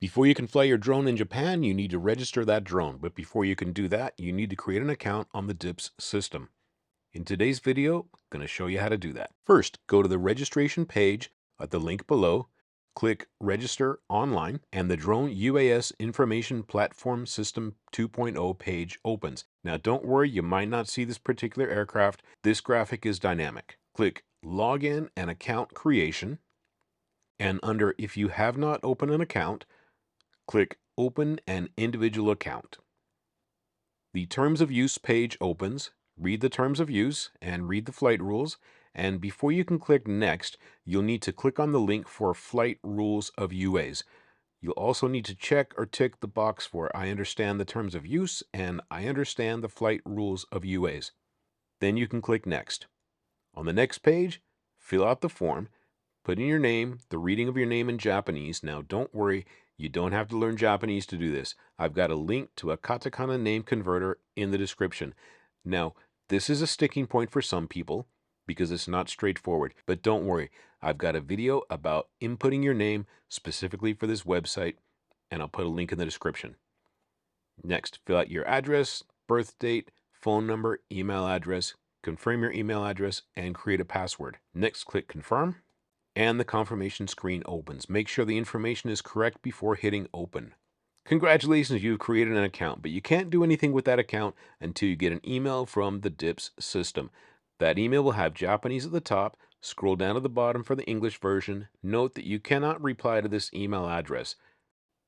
Before you can fly your drone in Japan, you need to register that drone. But before you can do that, you need to create an account on the DIPS system. In today's video, I'm going to show you how to do that. First, go to the registration page at the link below, click Register Online, and the Drone UAS Information Platform System 2.0 page opens. Now don't worry, you might not see this particular aircraft. This graphic is dynamic. Click Login and Account Creation, and under If you have not opened an account, click Open an Individual Account. The Terms of Use page opens. Read the Terms of Use and read the flight rules. And before you can click Next, you'll need to click on the link for Flight Rules of UAs. You'll also need to check or tick the box for I understand the terms of use and I understand the flight rules of UAs. Then you can click Next. On the next page, fill out the form. Put in your name, the reading of your name in Japanese. Now don't worry, you don't have to learn Japanese to do this. I've got a link to a Katakana name converter in the description. Now, this is a sticking point for some people because it's not straightforward. But don't worry, I've got a video about inputting your name specifically for this website, and I'll put a link in the description. Next, fill out your address, birth date, phone number, email address, confirm your email address, and create a password. Next, click Confirm, and the confirmation screen opens. Make sure the information is correct before hitting Open. Congratulations, you've created an account, but you can't do anything with that account until you get an email from the DIPS system. That email will have Japanese at the top. Scroll down to the bottom for the English version. Note that you cannot reply to this email address.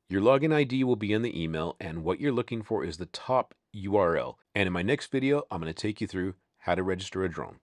Your login ID will be in the email, and what you're looking for is the top URL. And in my next video, I'm going to take you through how to register a drone.